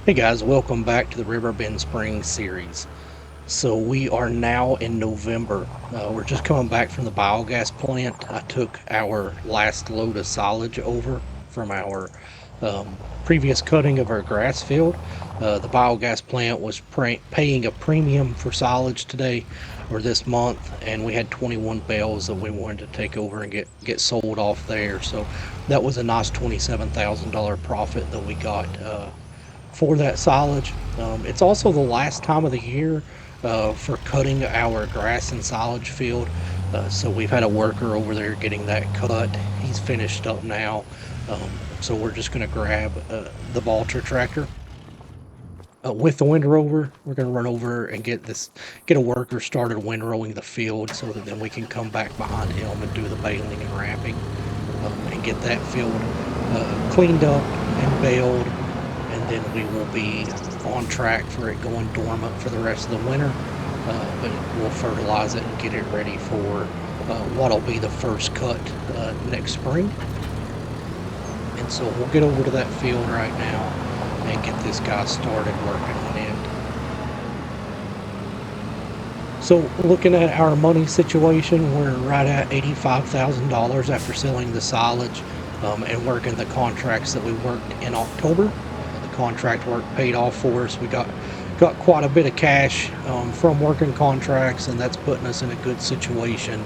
Hey guys, welcome back to the Riverbend Spring series. So we are now in November. We're just coming back from the biogas plant. I took our last load of silage over from our previous cutting of our grass field. The biogas plant was paying a premium for silage today or this month, and we had 21 bales that we wanted to take over and get sold off there. So that was a nice $27,000 profit that we got for that silage. It's also the last time of the year for cutting our grass and silage field. So we've had a worker over there getting that cut. He's finished up now. So we're just going to grab the Valtra tractor. With the windrower, we're going to run over and get a worker started windrowing the field so that then we can come back behind him and do the baling and wrapping and get that field cleaned up and baled, and then we will be on track for it going dormant for the rest of the winter. But we'll fertilize it and get it ready for what'll be the first cut next spring. And so we'll get over to that field right now and get this guy started working on it. So looking at our money situation, we're right at $85,000 after selling the silage and working the contracts that we worked in October. The contract work paid off for us. We got quite a bit of cash from working contracts, and that's putting us in a good situation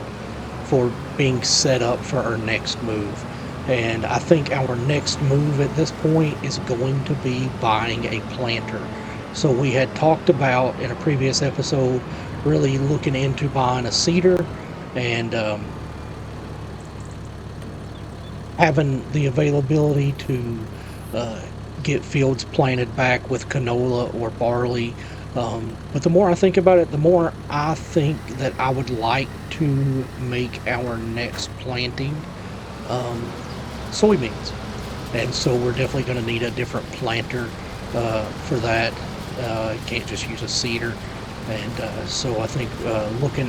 for being set up for our next move. And I think our next move at this point is going to be buying a planter. So we had talked about in a previous episode really looking into buying a seeder and having the availability to get fields planted back with canola or barley. But the more I think about it, the more I think that I would like to make our next planting soybeans. And so we're definitely going to need a different planter for that. You can't just use a seeder. And so I think looking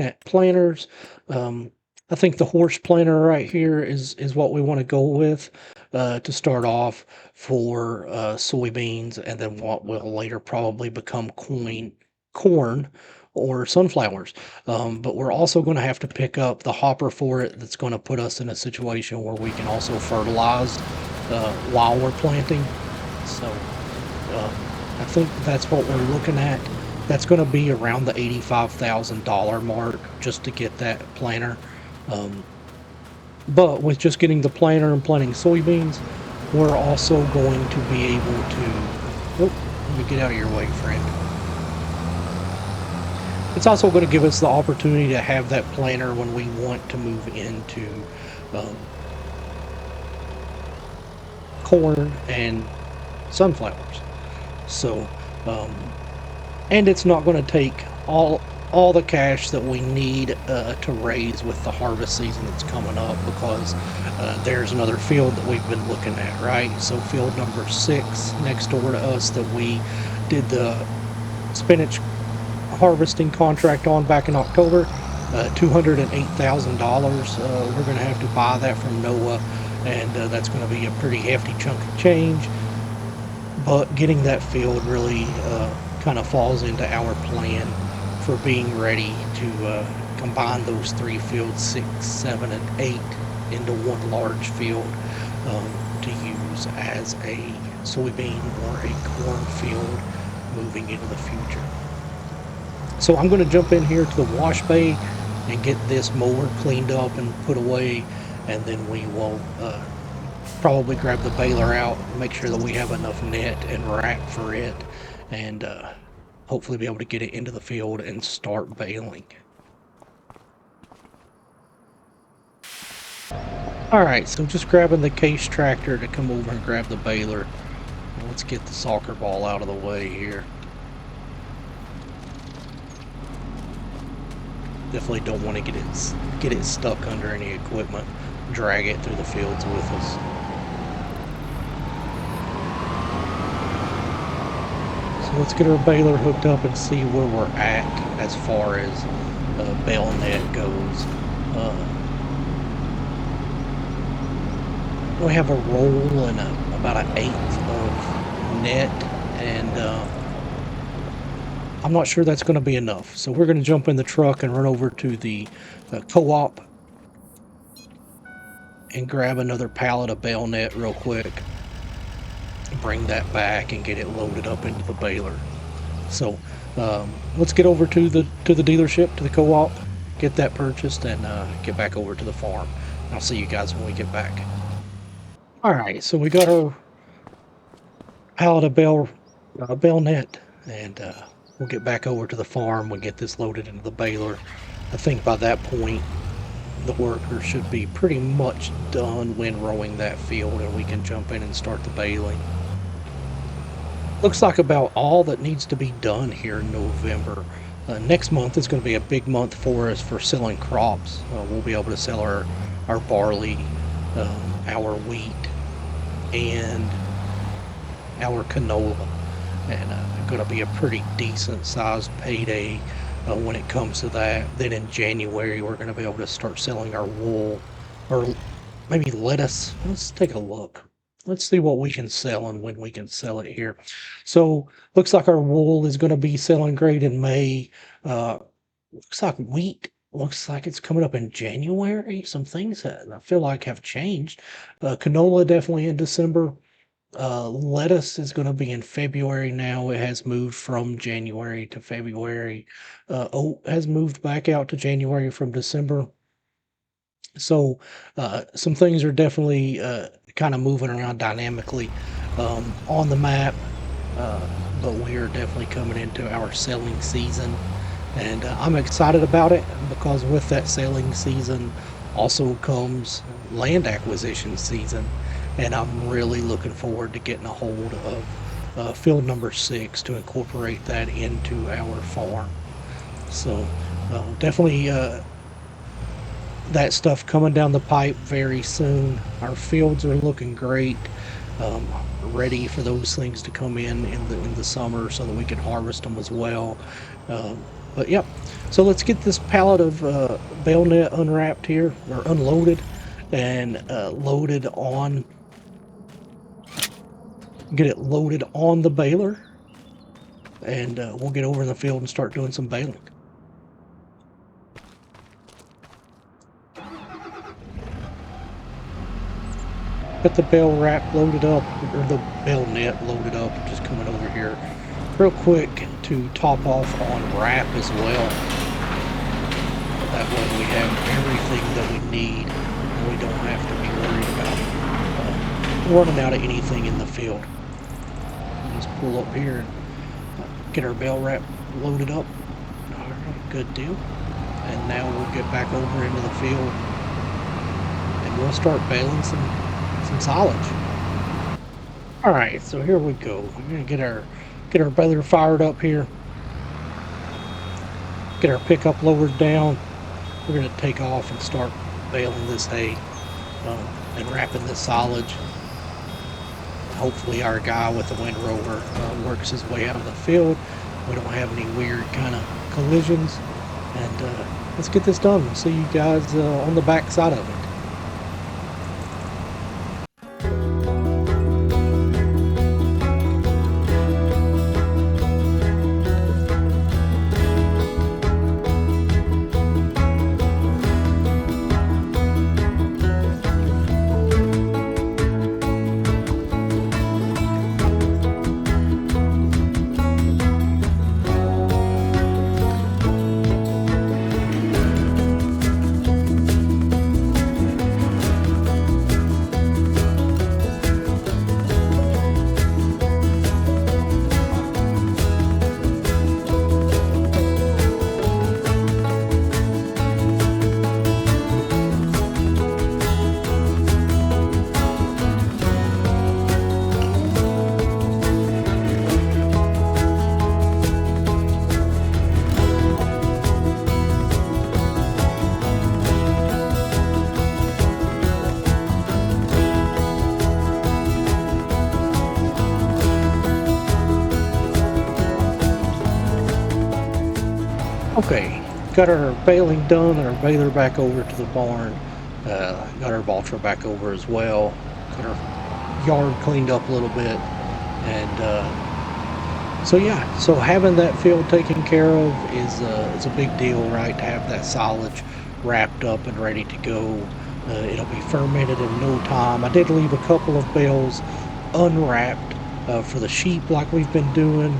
at planters, I think the horse planter right here is what we want to go with to start off for soybeans, and then what will later probably become corn or sunflowers. But we're also going to have to pick up the hopper for it. That's going to put us in a situation where we can also fertilize while we're planting. So I think that's what we're looking at. That's going to be around the $85,000 mark just to get that planter. But with just getting the planter and planting soybeans, we're also going to be able to... Oh, let me get out of your way, friend. It's also going to give us the opportunity to have that planter when we want to move into corn and sunflowers. So, and it's not going to take all the cash that we need to raise with the harvest season that's coming up, because there's another field that we've been looking at, right? So field number 6 next door to us that we did the spinach harvesting contract on back in October, $208,000. We're going to have to buy that from Noah, and that's going to be a pretty hefty chunk of change. But getting that field really kind of falls into our plan for being ready to combine those 3 fields, 6, 7, and 8, into one large field to use as a soybean or a corn field moving into the future. So I'm going to jump in here to the wash bay and get this mower cleaned up and put away, and then we will probably grab the baler out, make sure that we have enough net and rack for it, and hopefully be able to get it into the field and start baling. Alright, so just grabbing the case tractor to come over and grab the baler. Let's get the soccer ball out of the way here. Definitely don't want to get it stuck under any equipment, drag it through the fields with us. So let's get our baler hooked up and see where we're at as far as bale net goes. we have a roll and about an eighth of net, and I'm not sure that's going to be enough. So we're going to jump in the truck and run over to the co-op and grab another pallet of bale net real quick, bring that back and get it loaded up into the baler. So let's get over to the dealership, to the co-op, get that purchased, and get back over to the farm. I'll see you guys when we get back. All right, so we got our pallet of bale net, and we'll get back over to the farm. We'll get this loaded into the baler. I think by that point, the worker should be pretty much done windrowing that field, and we can jump in and start the baling. Looks like about all that needs to be done here in November. Next month is going to be a big month for us for selling crops. We'll be able to sell our barley, our wheat, and our canola, and going to be a pretty decent sized payday when it comes to that. Then in January we're going to be able to start selling our wool, or maybe lettuce. Let's take a look. Let's see what we can sell and when we can sell it here. So looks like our wool is going to be selling great in May. Looks like wheat, looks like it's coming up in January. Some things that I feel like have changed. Canola definitely in December. Lettuce is going to be in February now. It has moved from January to February. Oat has moved back out to January from December. So some things are definitely kind of moving around dynamically on the map, but we are definitely coming into our selling season, and I'm excited about it because with that selling season also comes land acquisition season, and I'm really looking forward to getting a hold of field number 6 to incorporate that into our farm. So definitely that stuff coming down the pipe very soon. Our fields are looking great, ready for those things to come in the summer so that we can harvest them as well. But yeah, so let's get this pallet of bale net unwrapped here, or unloaded, and get it loaded on the baler, and we'll get over in the field and start doing some baling. Got the bale wrap loaded up, or the bale net loaded up. Just coming over here real quick to top off on wrap as well. That way we have everything that we need, and we don't have to be worried about running out of anything in the field. Just pull up here and get our bale wrap loaded up. All right, good deal. And now we'll get back over into the field, and we'll start baling some silage. All right, so here we go. We're gonna get our baler fired up here, get our pickup lowered down. We're gonna take off and start baling this hay and wrapping this silage. Hopefully our guy with the windrower works his way out of the field. We don't have any weird kind of collisions, and let's get this done. We'll see you guys on the back side of it. Okay, got our baling done and our baler back over to the barn. Got our Valtra back over as well. get our yard cleaned up a little bit. And so yeah, so having that field taken care of is a big deal, right? To have that silage wrapped up and ready to go. It'll be fermented in no time. I did leave a couple of bales unwrapped for the sheep like we've been doing.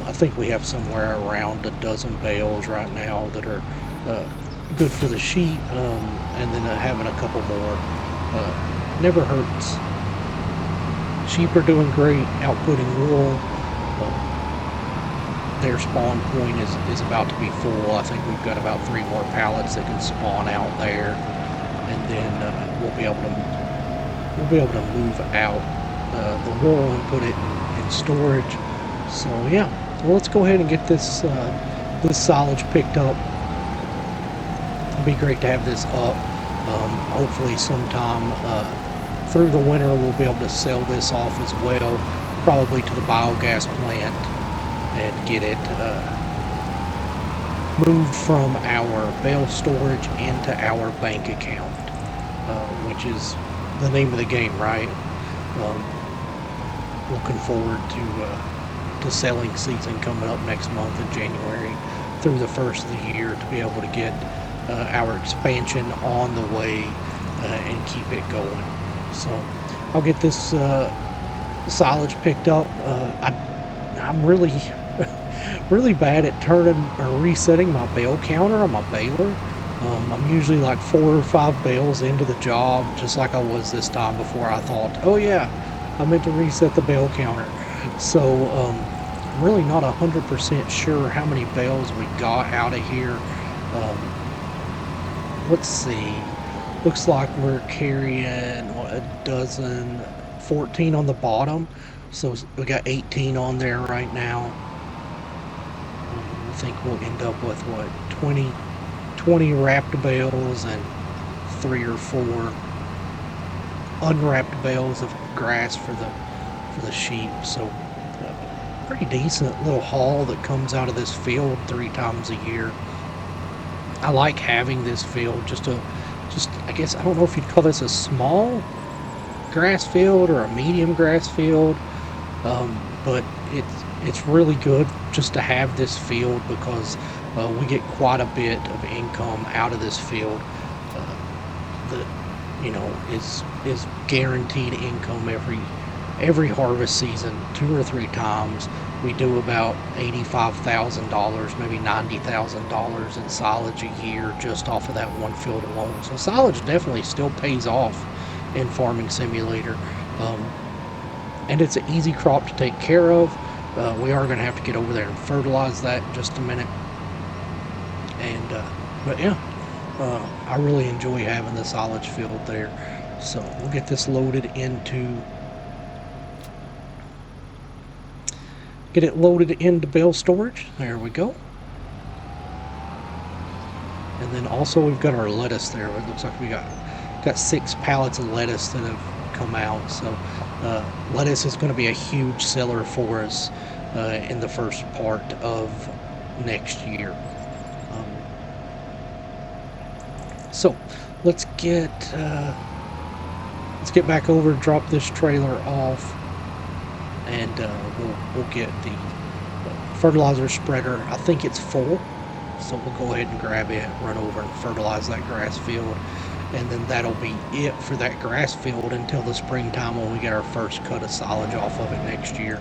I think we have somewhere around a dozen bales right now that are good for the sheep, and then having a couple more never hurts. Sheep are doing great, outputting wool. Their spawn point is about to be full. I think we've got about 3 more pallets that can spawn out there, and then we'll be able to move out the wool and put it in storage. So yeah, well, let's go ahead and get this this silage picked up. It'd be great to have this up. Hopefully sometime through the winter we'll be able to sell this off as well, probably to the biogas plant, and get it moved from our bale storage into our bank account, which is the name of the game, right? Looking forward to selling season coming up next month in January through the first of the year to be able to get our expansion on the way and keep it going. So I'll get this silage picked up. I'm really really bad at turning or resetting my bale counter on my baler. I'm usually like 4 or 5 bales into the job, just like I was this time before. I thought, oh yeah, I meant to reset the bale counter. So I'm really not 100% sure how many bales we got out of here. Let's see. Looks like we're carrying what, a dozen, 14 on the bottom. So we got 18 on there right now. I think we'll end up with what, 20 wrapped bales and 3 or 4 unwrapped bales of grass for the sheep. So pretty decent little haul that comes out of this field 3 times a year. I like having this field, just I guess, I don't know if you'd call this a small grass field or a medium grass field, but it's really good just to have this field because we get quite a bit of income out of this field that, you know, is guaranteed income every harvest season, 2 or 3 times. We do about $85,000, maybe $90,000 in silage a year just off of that one field alone. So silage definitely still pays off in Farming Simulator, and it's an easy crop to take care of. We are going to have to get over there and fertilize that in just a minute. And but yeah, I really enjoy having the silage field there. So we'll get this loaded into bale storage. There we go. And then also we've got our lettuce there. It looks like we got 6 pallets of lettuce that have come out. So lettuce is going to be a huge seller for us in the first part of next year. So let's get back over, drop this trailer off, and we'll get the fertilizer spreader. I think it's full, so we'll go ahead and grab it, run over and fertilize that grass field, and then that'll be it for that grass field until the springtime when we get our first cut of silage off of it next year.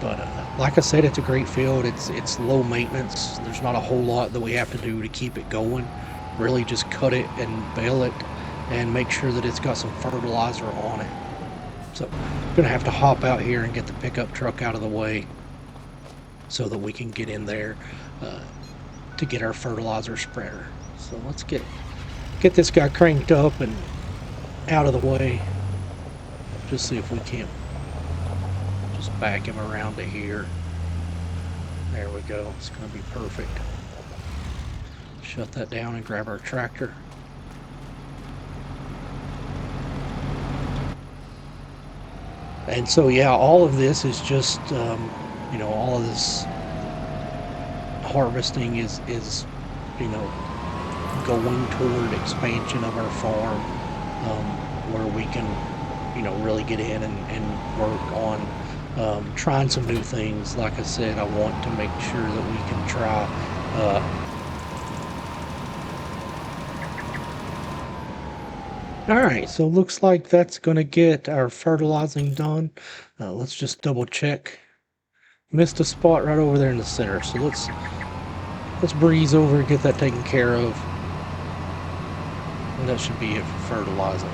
But like I said, it's a great field. It's low maintenance. There's not a whole lot that we have to do to keep it going. Really just cut it and bale it and make sure that it's got some fertilizer on it. So I'm gonna have to hop out here and get the pickup truck out of the way so that we can get in there to get our fertilizer spreader. So let's get this guy cranked up and out of the way. Just see if we can't just back him around to here. There we go. It's gonna be perfect. Shut that down and grab our tractor. And so yeah, all of this is just you know, all of this harvesting is you know, going toward expansion of our farm. where we can, really get in and work on trying some new things. Like I said, I want to make sure that we can try. All right, so looks like that's going to get our fertilizing done. Let's just double check. Missed a spot right over there in the center, so let's breeze over and get that taken care of. And that should be it for fertilizing.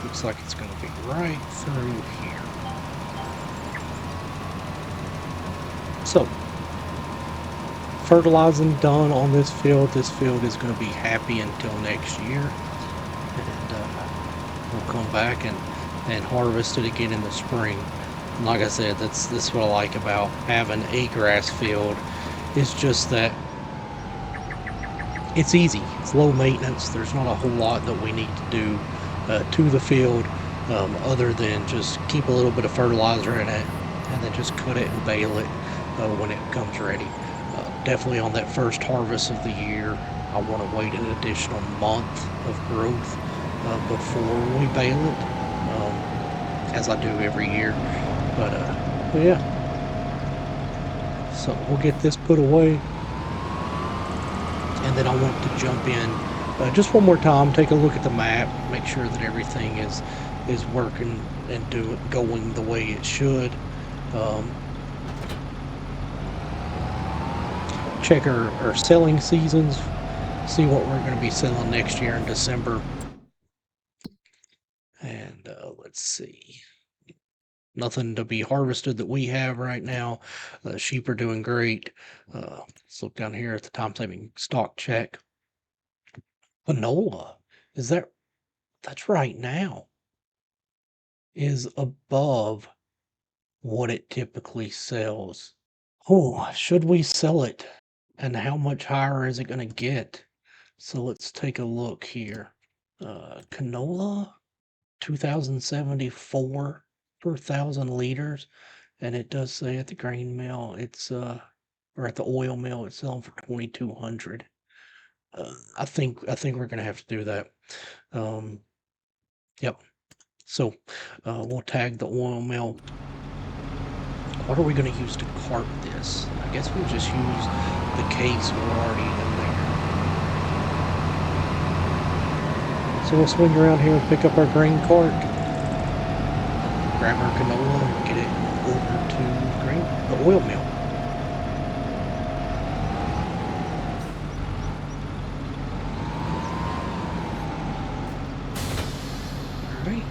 Looks like it's going to be right through here. So, fertilizing done on this field. This field is going to be happy until next year. And we'll come back and harvest it again in the spring. And like I said, that's what I like about having a grass field. It's just that it's easy. It's low maintenance. There's not a whole lot that we need to do to the field other than just keep a little bit of fertilizer in it and then just cut it and bale it when it comes ready. Definitely on that first harvest of the year, I want to wait an additional month of growth before we bale it, as I do every year. But yeah, so we'll get this put away. And then I want to jump in just one more time, take a look at the map, make sure that everything is working and going the way it should. Check our selling seasons, see what we're going to be selling next year in December. And let's see. Nothing to be harvested that we have right now. Sheep are doing great. Let's look down here at the time-saving stock check. Canola, that's right now, is above what it typically sells. Oh, should we sell it? And how much higher is it going to get? So let's take a look here. Canola, 2074 per 1,000 liters, and it does say at the grain mill it's or at the oil mill it's selling for 2,200. I think we're gonna have to do that. Yep. So we'll tag the oil mill. What are we going to use to cart this? I guess we'll just use the case we're already in there. So we'll swing around here and pick up our grain cart, grab our canola, and get it over to the oil mill. All right.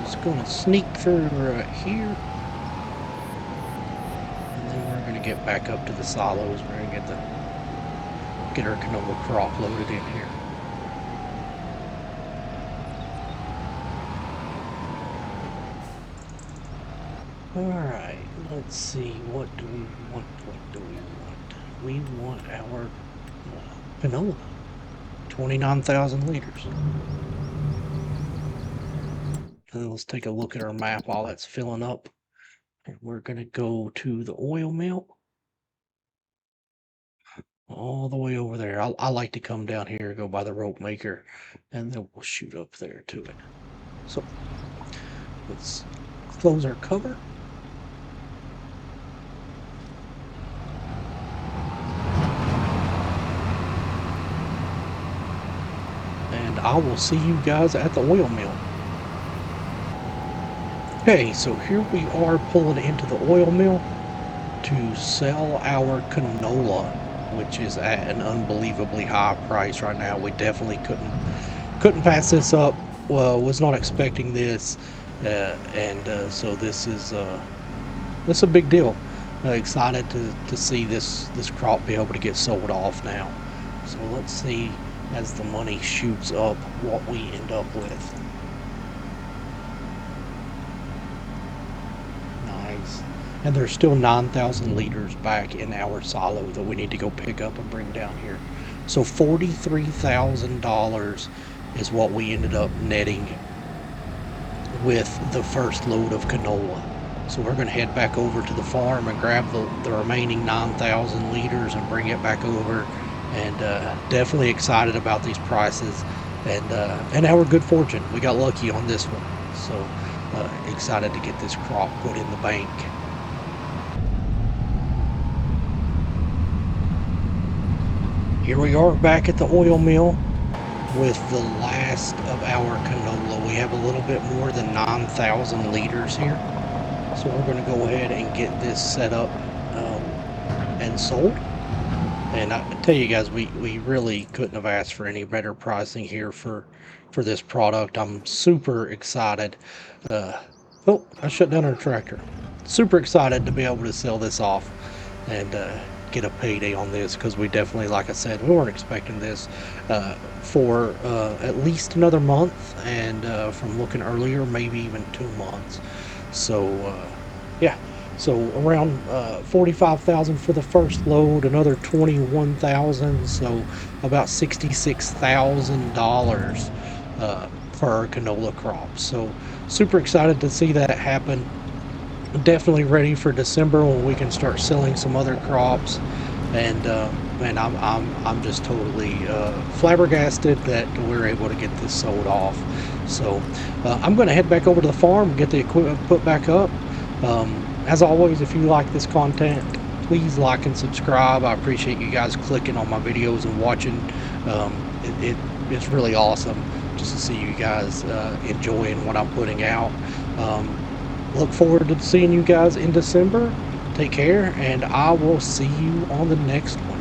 Just gonna sneak through right here. Get back up to the silos. We're gonna get our canola crop loaded in here. All right, let's see. What do we want? We want our canola, 29,000 liters. And let's take a look at our map while that's filling up. And we're gonna go to the oil mill. All the way over there. I like to come down here, go by the rope maker, and then we'll shoot up there to it. So let's close our cover. And I will see you guys at the oil mill. Okay, so here we are pulling into the oil mill to sell our canola, which is at an unbelievably high price right now. We definitely couldn't pass this up. Well, was not expecting this, so this is a big deal. Excited to see this crop be able to get sold off now. So let's see, as the money shoots up, what we end up with. Nice. And there's still 9,000 liters back in our silo that we need to go pick up and bring down here. So $43,000 is what we ended up netting with the first load of canola. So we're going to head back over to the farm and grab the remaining 9,000 liters and bring it back over. And definitely excited about these prices and our good fortune. We got lucky on this one. So excited to get this crop put in the bank. Here we are back at the oil mill with the last of our canola. We have a little bit more than 9,000 liters here. So we're going to go ahead and get this set up and sold. And I tell you guys, we really couldn't have asked for any better pricing here for this product. I'm super excited. Oh, I shut down our tractor. Super excited to be able to sell this off and get a payday on this, because we definitely, like I said, we weren't expecting this for at least another month, and from looking earlier, maybe even 2 months. So yeah, so around 45,000 for the first load, another 21,000, so about $66,000 for our canola crop. So super excited to see that happen. Definitely ready for December when we can start selling some other crops. And man, I'm just totally flabbergasted that we're able to get this sold off. So I'm going to head back over to the farm and get the equipment put back up. As always, if you like this content, please like and subscribe. I appreciate you guys clicking on my videos and watching. It's really awesome just to see you guys enjoying what I'm putting out. Look forward to seeing you guys in December. Take care, and I will see you on the next one.